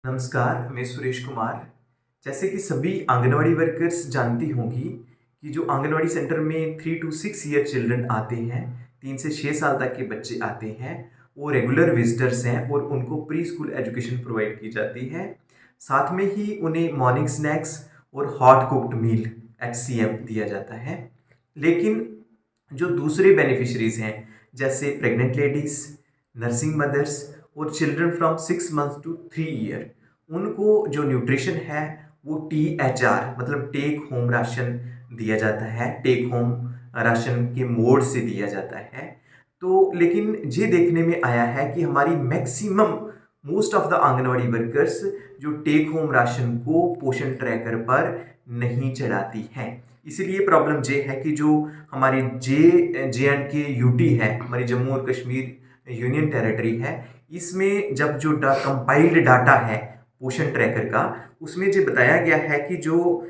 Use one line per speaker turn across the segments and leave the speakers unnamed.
नमस्कार, मैं सुरेश कुमार। जैसे कि सभी आंगनवाड़ी वर्कर्स जानती होंगी कि जो आंगनवाड़ी सेंटर में 3 टू 6 ईयर चिल्ड्रन आते हैं, 3 से 6 साल तक के बच्चे आते हैं, वो रेगुलर विजिटर्स हैं और उनको प्री स्कूल एजुकेशन प्रोवाइड की जाती है। साथ में ही उन्हें मॉर्निंग स्नैक्स और हॉट कुक्ड मील HCM दिया जाता है। लेकिन जो दूसरे बेनिफिशरीज हैं, जैसे प्रेग्नेंट लेडीज़, नर्सिंग मदर्स और children from 6 months to 3 year, उनको जो न्यूट्रिशन है वो THR मतलब टेक होम राशन दिया जाता है, टेक होम राशन के मोड से दिया जाता है। तो लेकिन ये देखने में आया है कि हमारी maximum most of the anganwadi workers जो टेक होम राशन को पोषण ट्रैकर पर नहीं चढ़ाती हैं। इसीलिए प्रॉब्लम ये है कि जो हमारी JNK UT है, हमारी जम्मू और कश्मीर यूनियन टेरिटरी है, इसमें जब जो कंपाइल्ड डाटा है पोषण ट्रैकर का, उसमें जो बताया गया है कि जो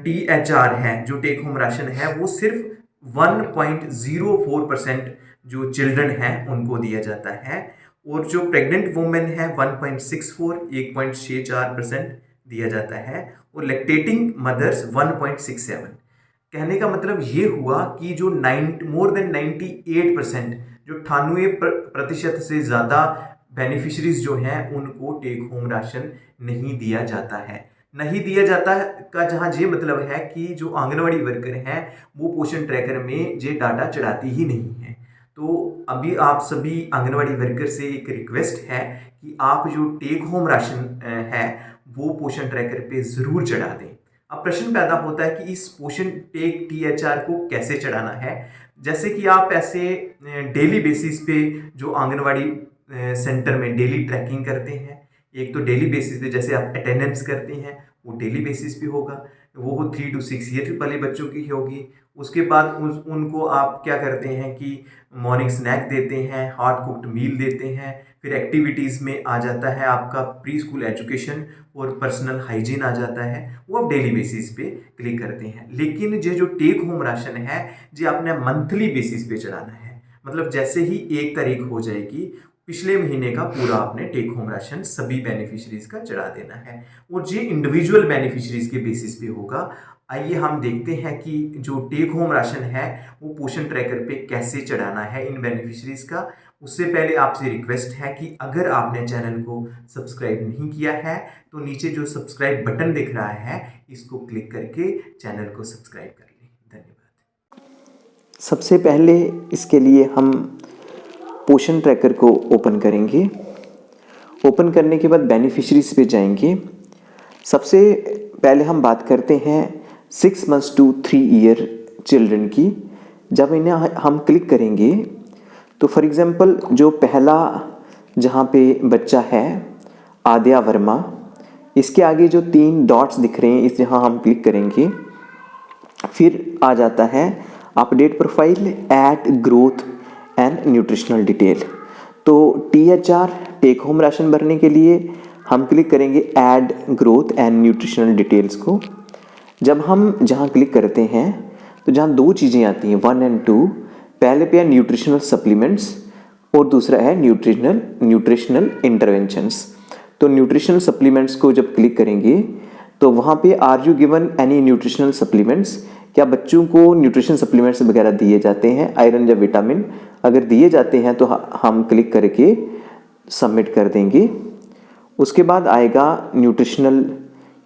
THR है, जो टेक होम राशन है, वो सिर्फ 1.04% जो चिल्ड्रन हैं उनको दिया जाता है, और जो प्रेग्नेंट वुमेन है 1.64% दिया जाता है, और लैक्टेटिंग मदर्स 1.67। कहने का मतलब ये हुआ कि जो मोर देन 98%, जो 98% से ज़्यादा बेनिफिशरीज जो हैं उनको टेक होम राशन नहीं दिया जाता है। नहीं दिया जाता का जहाँ ये मतलब है कि जो आंगनवाड़ी वर्कर हैं वो पोषण ट्रैकर में ये डाटा चढ़ाती ही नहीं है। तो अभी आप सभी आंगनवाड़ी वर्कर से एक रिक्वेस्ट है कि आप जो टेक होम राशन है वो पोषण ट्रैकर पे ज़रूर चढ़ा दें। अब प्रश्न पैदा होता है कि इस पोषण टेक THR को कैसे चढ़ाना है। जैसे कि आप ऐसे डेली बेसिस पे जो आंगनवाड़ी सेंटर में डेली ट्रैकिंग करते हैं, एक तो डेली बेसिस पे जैसे आप अटेंडेंस करते हैं वो डेली बेसिस पे होगा, वो 3 टू 6 ईयर वाले बच्चों की होगी। उसके बाद उनको आप क्या करते हैं कि मॉर्निंग स्नैक देते हैं, हॉट कुक्ड मील देते हैं, फिर एक्टिविटीज़ में आ जाता है आपका प्री स्कूल एजुकेशन और पर्सनल हाइजीन आ जाता है, वो आप डेली बेसिस पे क्लिक करते हैं। लेकिन ये जो टेक होम राशन है ये आपने मंथली बेसिस पे चलाना है। मतलब जैसे ही 1 तारीख हो जाएगी, पिछले महीने का पूरा आपने टेक होम राशन सभी बेनिफिशरीज का चढ़ा देना है, और ये इंडिविजुअल बेनिफिशरीज के बेसिस पे होगा। आइए हम देखते हैं कि जो टेक होम राशन है वो पोषण ट्रैकर पे कैसे चढ़ाना है इन बेनिफिशरीज का। उससे पहले आपसे रिक्वेस्ट है कि अगर आपने चैनल को सब्सक्राइब नहीं किया है तो नीचे जो सब्सक्राइब बटन दिख रहा है इसको क्लिक करके चैनल को सब्सक्राइब कर लें। धन्यवाद।
सबसे पहले इसके लिए हम पोषण ट्रैकर को ओपन करेंगे। ओपन करने के बाद बेनिफिशरीज पे जाएंगे। सबसे पहले हम बात करते हैं 6 मंथ्स टू 3 ईयर चिल्ड्रन की। जब इन्हें हम क्लिक करेंगे तो फॉर एग्जांपल जो पहला जहाँ पे बच्चा है आद्या वर्मा, इसके आगे जो 3 डॉट्स दिख रहे हैं इस जहाँ हम क्लिक करेंगे, फिर आ जाता है update profile, add growth and nutritional detail. तो THR टेक होम राशन भरने के लिए हम क्लिक करेंगे add growth and nutritional details को। जब हम जहाँ क्लिक करते हैं तो जहाँ 2 चीज़ें आती हैं 1 और 2, पहले पे है न्यूट्रिशनल सप्लीमेंट्स और दूसरा है न्यूट्रिशनल इंटरवेंशंस। तो न्यूट्रिशनल सप्लीमेंट्स को जब क्लिक करेंगे तो वहाँ पे are you given any nutritional supplements, क्या बच्चों को न्यूट्रिशन सप्लीमेंट्स वगैरह दिए जाते हैं, आयरन या विटामिन। अगर दिए जाते हैं तो हम क्लिक करके सबमिट कर देंगे। उसके बाद आएगा न्यूट्रिशनल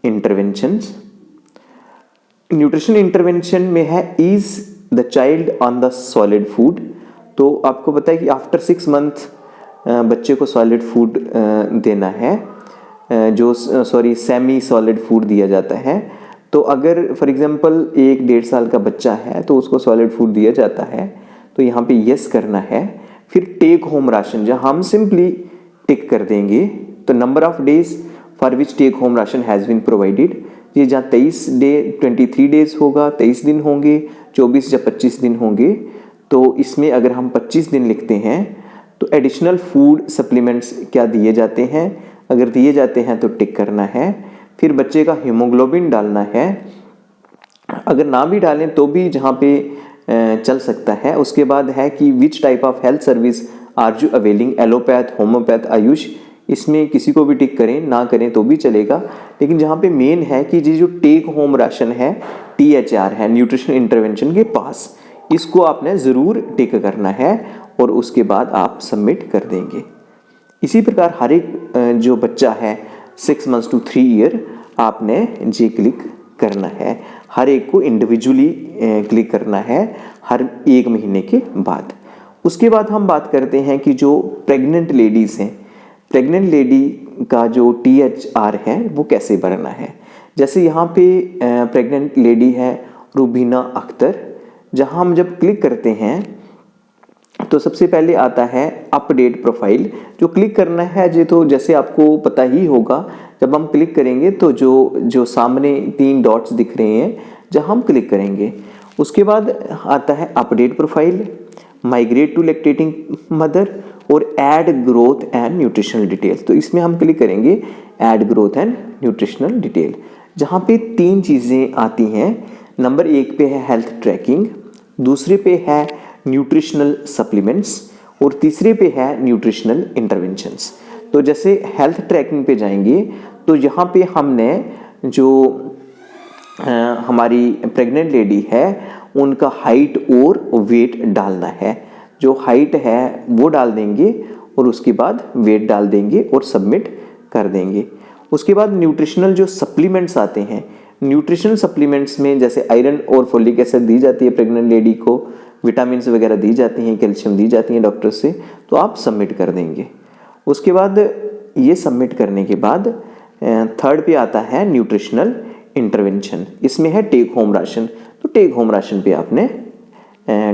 इंटरवेंशंस। न्यूट्रिशनल इंटरवेंशन में है is the child on the solid food. तो आपको पता है कि आफ्टर 6 मंथ बच्चे को सॉलिड फूड देना है, जो सेमी सॉलिड फूड दिया जाता है। तो अगर फॉर एग्जांपल 1-1.5 साल का बच्चा है तो उसको सॉलिड फूड दिया जाता है, तो यहाँ पे यस करना है। फिर टेक होम राशन जहाँ हम सिंपली टिक कर देंगे, तो number of days for which take home ration has been provided, ये जहाँ 23 डेज होगा, 23 दिन होंगे, 24 या 25 दिन होंगे। तो इसमें अगर हम 25 दिन लिखते हैं तो एडिशनल फूड सप्लीमेंट्स क्या दिए जाते हैं, अगर दिए जाते हैं तो टिक करना है। फिर बच्चे का हीमोग्लोबिन डालना है, अगर ना भी डालें तो भी जहाँ पे चल सकता है। उसके बाद है कि which type of health service are you availing, allopath, homeopath, AYUSH, इसमें किसी को भी टिक करें ना करें तो भी चलेगा, लेकिन जहाँ पे मेन है कि ये जो टेक होम राशन है THR है, न्यूट्रिशन इंटरवेंशन के पास, इसको आपने ज़रूर टिक करना है और उसके बाद आप सबमिट कर देंगे। इसी प्रकार हर एक जो बच्चा है 6 मंथ्स टू 3 ईयर आपने ये क्लिक करना है, हर एक को इंडिविजुअली क्लिक करना है हर 1 महीने के बाद। उसके बाद हम बात करते हैं कि जो प्रेग्नेंट लेडीज़ हैं, प्रेग्नेंट लेडी का जो THR है वो कैसे भरना है। जैसे यहाँ पे प्रेग्नेंट लेडी है रुबीना अख्तर, जहाँ हम जब क्लिक करते हैं तो सबसे पहले आता है अपडेट प्रोफाइल, जो क्लिक करना है जी। तो जैसे आपको पता ही होगा, जब हम क्लिक करेंगे तो जो सामने 3 डॉट्स दिख रहे हैं जहाँ हम क्लिक करेंगे, उसके बाद आता है update profile, migrate to lactating mother और add growth and nutritional detail. तो इसमें हम क्लिक करेंगे add growth and nutritional detail, जहाँ पे 3 चीज़ें आती हैं। नंबर 1 पे है हेल्थ ट्रैकिंग, दूसरे पे है न्यूट्रिशनल सप्लीमेंट्स और तीसरे पे है न्यूट्रिशनल इंटरवेंशंस। तो जैसे हेल्थ ट्रैकिंग पे जाएंगे तो यहाँ पे हमने जो हमारी प्रेग्नेंट लेडी है उनका हाइट और वेट डालना है। जो हाइट है वो डाल देंगे और उसके बाद वेट डाल देंगे और सबमिट कर देंगे। उसके बाद न्यूट्रिशनल जो सप्लीमेंट्स आते हैं, न्यूट्रिशनल सप्लीमेंट्स में जैसे आयरन और फोलिक एसिड दी जाती है प्रेग्नेंट लेडी को, विटामिन वगैरह दी जाती हैं, कैल्शियम दी जाती हैं डॉक्टर से, तो आप सबमिट कर देंगे। उसके बाद ये सबमिट करने के बाद 3rd पे आता है न्यूट्रिशनल इंटरवेंशन, इसमें है टेक होम राशन। तो टेक होम राशन पे आपने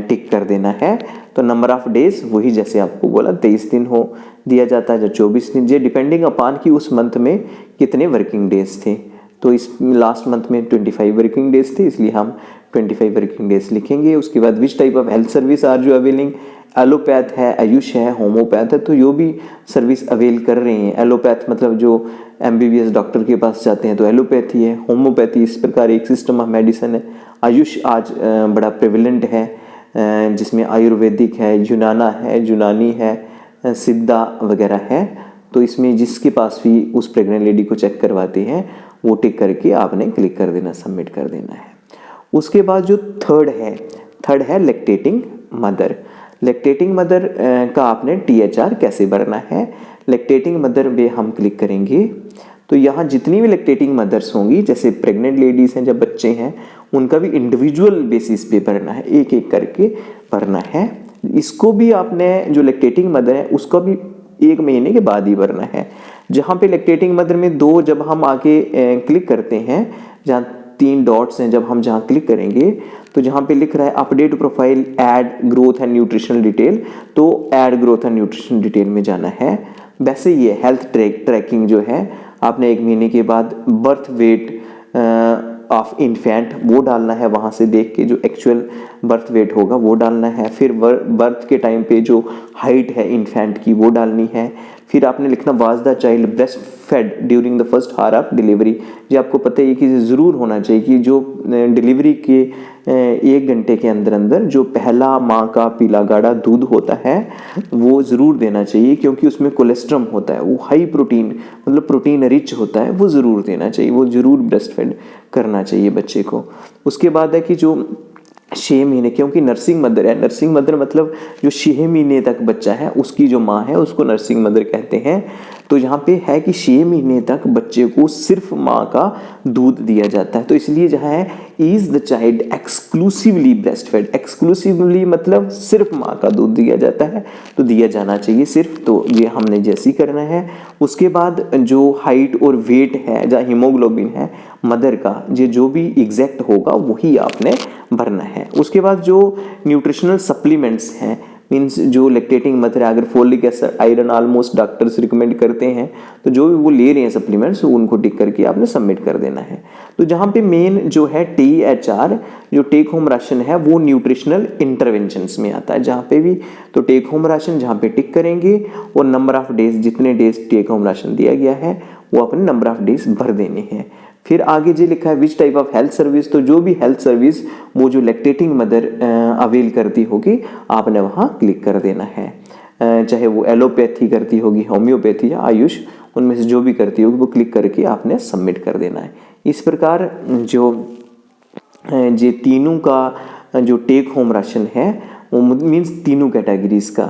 टिक कर देना है। तो नंबर ऑफ डेज वही जैसे आपको बोला 23 दिन हो दिया जाता है या 24 दिन, ये डिपेंडिंग अपान कि उस मंथ में कितने वर्किंग डेज थे। तो इस लास्ट मंथ में 25 वर्किंग डेज थे, इसलिए हम 25 वर्किंग डेज लिखेंगे। उसके बाद which type of health service are जो अवेलिंग, एलोपैथ है, आयुष है, होम्योपैथ है, तो जो भी सर्विस अवेल कर रहे हैं, एलोपैथ मतलब जो MBBS डॉक्टर के पास जाते हैं तो एलोपैथी है, होम्योपैथी इस प्रकार एक सिस्टम ऑफ मेडिसिन है, आयुष आज बड़ा प्रेवलेंट है जिसमें आयुर्वेदिक है, यूनाना है, यूनानी है, सिद्धा वगैरह है। तो इसमें जिसके पास भी उस प्रेग्नेंट लेडी को चेक करवाते हैं वो टिक करके आपने क्लिक कर देना, सबमिट कर देना है। उसके बाद जो थर्ड है लैक्टेटिंग मदर। लैक्टेटिंग मदर का आपने THR कैसे भरना है। लैक्टेटिंग मदर में हम क्लिक करेंगे तो यहाँ जितनी भी लैक्टेटिंग मदर्स होंगी, जैसे प्रेग्नेंट लेडीज़ हैं, जब बच्चे हैं, उनका भी इंडिविजुअल बेसिस पे भरना है, एक एक करके भरना है। इसको भी आपने जो लैक्टेटिंग मदर है उसका भी 1 महीने के बाद ही भरना है। जहाँ पे लैक्टेटिंग मदर में 2 जब हम आगे क्लिक करते हैं, जहाँ 3 डॉट्स हैं, जब हम जहाँ क्लिक करेंगे तो जहाँ पे लिख रहा है update profile add growth and nutritional detail, तो add growth and nutritional detail में जाना है। वैसे ये हेल्थ ट्रैकिंग जो है आपने 1 महीने के बाद बर्थ वेट ऑफ इन्फेंट वो डालना है, वहाँ से देख के जो एक्चुअल बर्थ वेट होगा वो डालना है। फिर बर्थ के टाइम पे जो हाइट है इन्फेंट की वो डालनी है। फिर आपने लिखना was the child breast fed during the first hour of delivery. ये आपको पता है कि ज़रूर होना चाहिए कि जो डिलीवरी के 1 घंटे के अंदर अंदर जो पहला माँ का पीला गाढ़ा दूध होता है वो ज़रूर देना चाहिए, क्योंकि उसमें कोलेस्ट्रम होता है, वो हाई प्रोटीन मतलब प्रोटीन रिच होता है, वो ज़रूर देना चाहिए, वो ज़रूर ब्रेस्ट फेड करना चाहिए बच्चे को। उसके बाद है कि जो 6 महीने, क्योंकि नर्सिंग मदर है, नर्सिंग मदर मतलब जो 6 महीने तक बच्चा है उसकी जो माँ है उसको नर्सिंग मदर कहते हैं। तो यहाँ पे है कि 6 महीने तक बच्चे को सिर्फ माँ का दूध दिया जाता है। तो इसलिए जहाँ है is the child exclusively breast fed, exclusively मतलब सिर्फ माँ का दूध दिया जाता है, तो दिया जाना चाहिए सिर्फ। तो ये हमने जैसे ही करना है। उसके बाद जो हाइट और वेट है, जहाँ हीमोग्लोबिन है मदर का, ये जो भी एग्जैक्ट होगा वही आपने भरना है। उसके बाद जो न्यूट्रिशनल सप्लीमेंट्स हैं, मीन्स जो लैक्टेटिंग मदर है, अगर folic acid iron almost doctors recommend करते हैं, तो जो भी वो ले रहे हैं सप्लीमेंट्स उनको टिक करके आपने सबमिट कर देना है। तो जहाँ पे मेन जो है THR जो टेक होम राशन है वो न्यूट्रिशनल इंटरवेंशंस में आता है। जहाँ पे भी तो टेक होम राशन जहाँ पे टिक करेंगे और नंबर ऑफ डेज, जितने डेज टेक होम राशन दिया गया है वो अपने नंबर ऑफ डेज भर देने हैं। फिर आगे जो लिखा है विच टाइप ऑफ हेल्थ सर्विस, तो जो भी हेल्थ सर्विस वो जो लैक्टेटिंग मदर अवेल करती होगी आपने वहाँ क्लिक कर देना है। चाहे वो एलोपैथी करती होगी, होम्योपैथी या आयुष, उनमें से जो भी करती होगी वो क्लिक करके आपने सबमिट कर देना है। इस प्रकार जो ये तीनों का जो टेक होम राशन है वो मीन्स तीनों कैटेगरीज का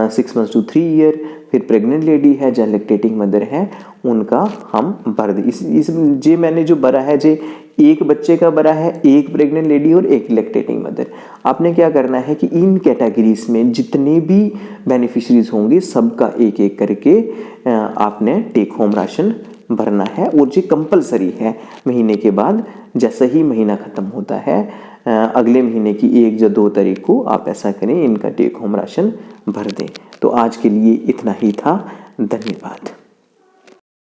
6 मंथ्स टू 3 ईयर, फिर प्रेग्नेंट लेडी है या लैक्टेटिंग मदर है, उनका हम भर दे। इस जे मैंने जो भरा है, जे एक बच्चे का भरा है, एक प्रेग्नेंट लेडी और एक लैक्टेटिंग मदर। आपने क्या करना है कि इन कैटेगरीज में जितने भी बेनिफिशरीज होंगे सबका एक एक करके आपने टेक होम राशन भरना है, और ये कंपलसरी है। महीने के बाद जैसे ही महीना ख़त्म होता है अगले महीने की 1 या 2 तारीख को आप ऐसा करें, इनका टेक होम राशन भर दें। तो आज के लिए इतना ही था। धन्यवाद।